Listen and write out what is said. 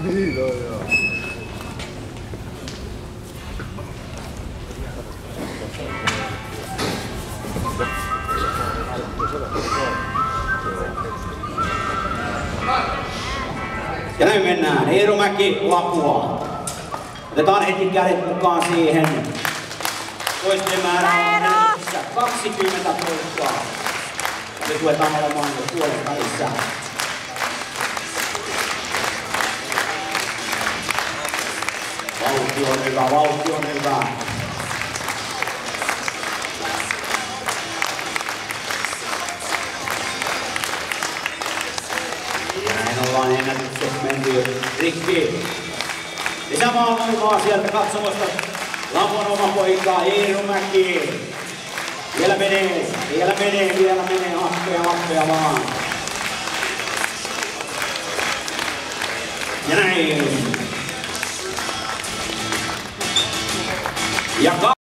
Niin on joo. Ja näin mennään. Eero Mäki, Lapua. Otetaan heti kädet mukaan siihen. Toisten määrä on menetyksessä 20 poikkaa. Nyt ruvetaan olemaan jo puolen välissä. Vauhti on hyvä, vauhti on hyvä. Ja näin ollaan ennätykset menty rikki. Lisämaailmaa sieltä katsomosta. Lapuan oma poika Eero Mäki. Vielä menee, happea vaan. Ja näin. Ja